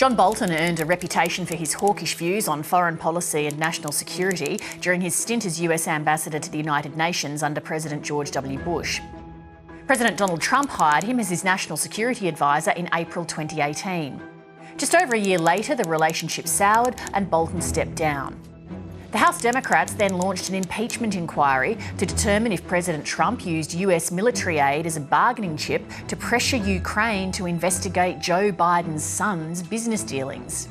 John Bolton earned a reputation for his hawkish views on foreign policy and national security during his stint as US ambassador to the United Nations under President George W. Bush. President Donald Trump hired him as his national security advisor in April 2018. Just over a year later, the relationship soured and Bolton stepped down. The House Democrats then launched an impeachment inquiry to determine if President Trump used US military aid as a bargaining chip to pressure Ukraine to investigate Joe Biden's son's business dealings.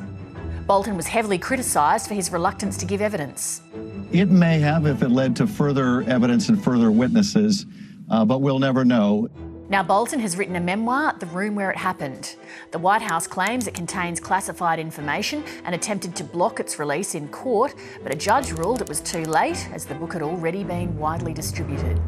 Bolton was heavily criticised for his reluctance to give evidence. It may have if it led to further evidence and further witnesses, but we'll never know. Now, Bolton has written a memoir, The Room Where It Happened. The White House claims it contains classified information and attempted to block its release in court, but a judge ruled it was too late as the book had already been widely distributed.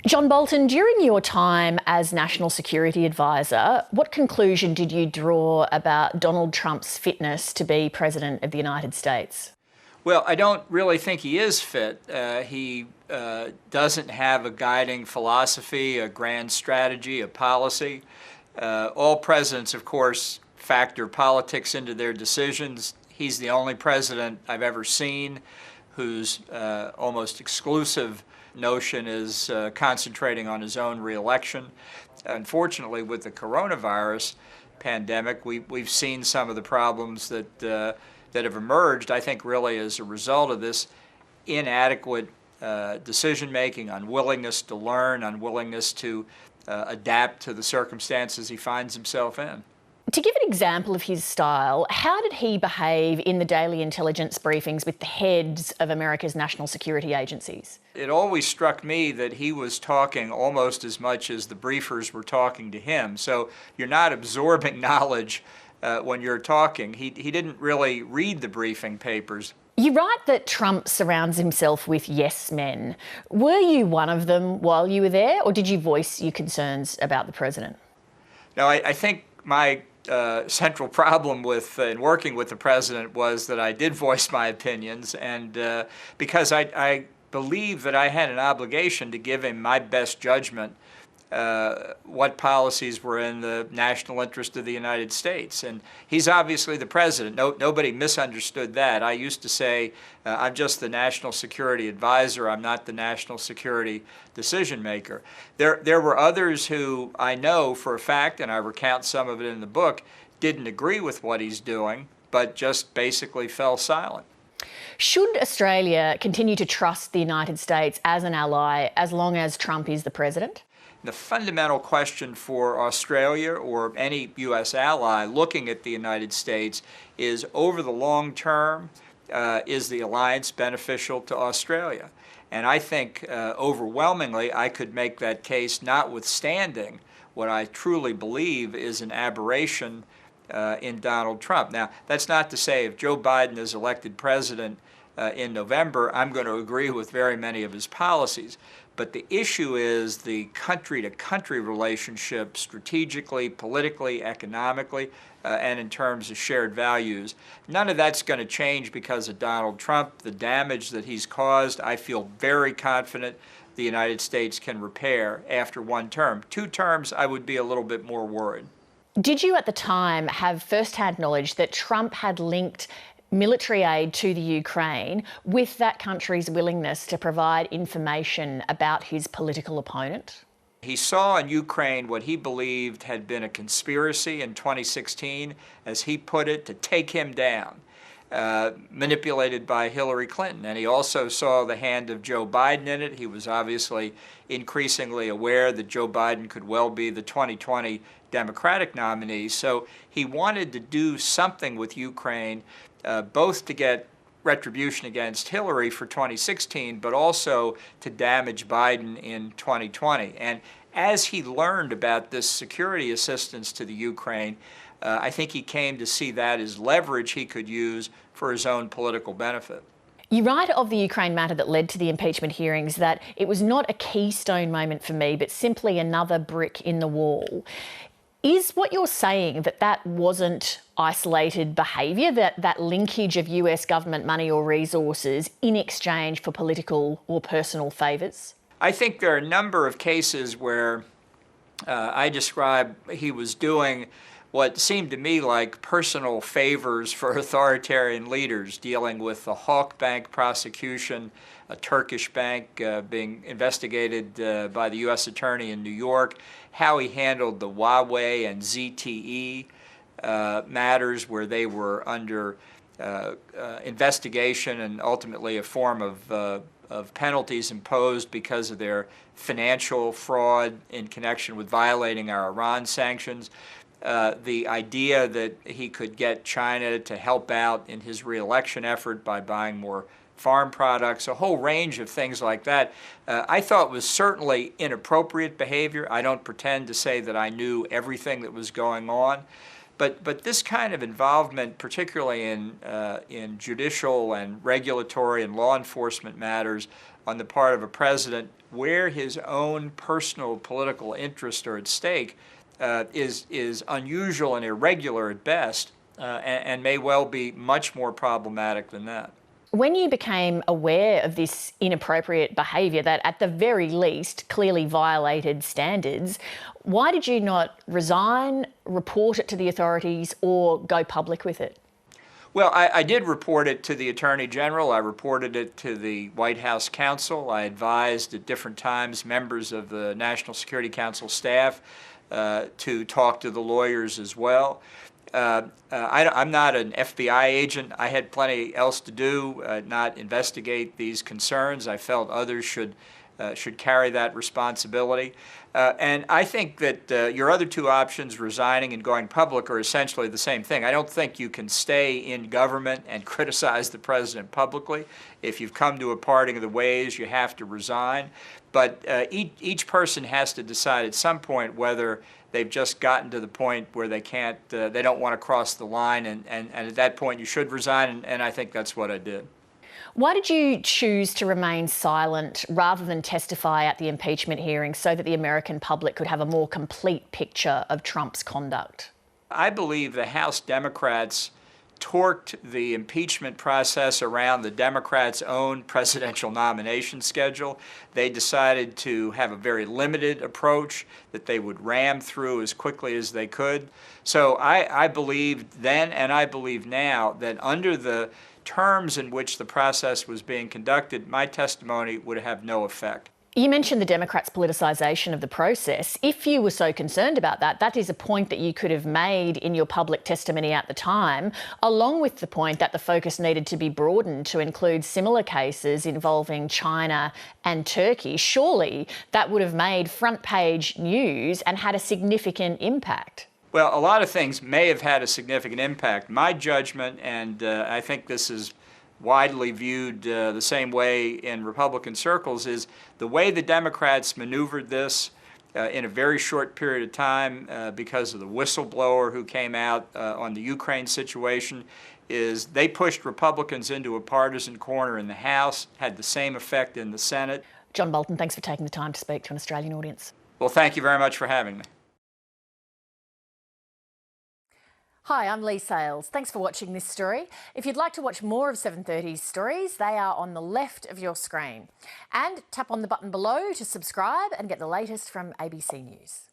John Bolton, during your time as National Security Advisor, what conclusion did you draw about Donald Trump's fitness to be President of the United States? Well, I don't really think he is fit. He doesn't have a guiding philosophy, a grand strategy, a policy. All presidents, of course, factor politics into their decisions. He's the only president I've ever seen whose almost exclusive notion is concentrating on his own reelection. Unfortunately, with the coronavirus pandemic, we've seen some of the problems that have emerged, I think, really as a result of this inadequate decision-making, unwillingness to learn, unwillingness to adapt to the circumstances he finds himself in. To give an example of his style, how did he behave in the daily intelligence briefings with the heads of America's national security agencies? It always struck me that he was talking almost as much as the briefers were talking to him. So you're not absorbing knowledge when you're talking. He didn't really read the briefing papers. You write that Trump surrounds himself with yes men. Were you one of them while you were there, or did you voice your concerns about the president? No, I think my central problem with in working with the president was that I did voice my opinions, and because I believe that I had an obligation to give him my best judgment what policies were in the national interest of the United States. And he's obviously the president. Nobody misunderstood that. I used to say, I'm just the national security advisor. I'm not the national security decision maker. There were others who I know for a fact, and I recount some of it in the book, didn't agree with what he's doing, but just basically fell silent. Should Australia continue to trust the United States as an ally as long as Trump is the president? The fundamental question for Australia or any U.S. ally looking at the United States is, over the long term, is the alliance beneficial to Australia? And I think overwhelmingly I could make that case, notwithstanding what I truly believe is an aberration in Donald Trump. Now, that's not to say if Joe Biden is elected president in November, I'm going to agree with very many of his policies. But the issue is the country-to-country relationship strategically, politically, economically, and in terms of shared values. None of that's going to change because of Donald Trump. The damage that he's caused, I feel very confident the United States can repair after one term. 2 terms, I would be a little bit more worried. Did you at the time have first-hand knowledge that Trump had linked military aid to the Ukraine with that country's willingness to provide information about his political opponent? He saw in Ukraine what he believed had been a conspiracy in 2016, as he put it, to take him down, manipulated by Hillary Clinton. And he also saw the hand of Joe Biden in it. He was obviously increasingly aware that Joe Biden could well be the 2020 Democratic nominee. So he wanted to do something with Ukraine, both to get retribution against Hillary for 2016, but also to damage Biden in 2020. And as he learned about this security assistance to the Ukraine, I think he came to see that as leverage he could use for his own political benefit. You write of the Ukraine matter that led to the impeachment hearings that it was not a keystone moment for me, but simply another brick in the wall. Is what you're saying that wasn't isolated behaviour, that linkage of US government money or resources in exchange for political or personal favours? I think there are a number of cases where I describe he was doing what seemed to me like personal favors for authoritarian leaders, dealing with the Hawk Bank prosecution, a Turkish bank being investigated by the U.S. Attorney in New York, how he handled the Huawei and ZTE matters where they were under investigation and ultimately a form of penalties imposed because of their financial fraud in connection with violating our Iran sanctions. The idea that he could get China to help out in his re-election effort by buying more farm products, a whole range of things like that, I thought was certainly inappropriate behavior. I don't pretend to say that I knew everything that was going on, but this kind of involvement, particularly in judicial and regulatory and law enforcement matters on the part of a president where his own personal political interests are at stake, is unusual and irregular at best, and may well be much more problematic than that. When you became aware of this inappropriate behaviour that at the very least clearly violated standards, why did you not resign, report it to the authorities or go public with it? Well, I did report it to the Attorney General. I reported it to the White House counsel. I advised at different times members of the National Security Council staff to talk to the lawyers as well. I'm not an FBI agent. I had plenty else to do, not investigate these concerns. I felt others should carry that responsibility. And I think that your other two options, resigning and going public, are essentially the same thing. I don't think you can stay in government and criticize the president publicly. If you've come to a parting of the ways, you have to resign. But each person has to decide at some point whether they've just gotten to the point where they can't, they don't want to cross the line, and at that point you should resign, and I think that's what I did. Why did you choose to remain silent rather than testify at the impeachment hearing so that the American public could have a more complete picture of Trump's conduct? I believe the House Democrats torqued the impeachment process around the Democrats' own presidential nomination schedule. They decided to have a very limited approach that they would ram through as quickly as they could. So I believed then, and I believe now, that under the terms in which the process was being conducted, my testimony would have no effect. You mentioned the Democrats' politicisation of the process. If you were so concerned about that, that is a point that you could have made in your public testimony at the time, along with the point that the focus needed to be broadened to include similar cases involving China and Turkey. Surely that would have made front-page news and had a significant impact. Well, a lot of things may have had a significant impact. My judgment, and I think this is widely viewed the same way in Republican circles, is the way the Democrats maneuvered this in a very short period of time because of the whistleblower who came out on the Ukraine situation, is they pushed Republicans into a partisan corner in the House, had the same effect in the Senate. John Bolton, thanks for taking the time to speak to an Australian audience. Well, thank you very much for having me. Hi, I'm Leigh Sales. Thanks for watching this story. If you'd like to watch more of 730's stories, they are on the left of your screen. And tap on the button below to subscribe and get the latest from ABC News.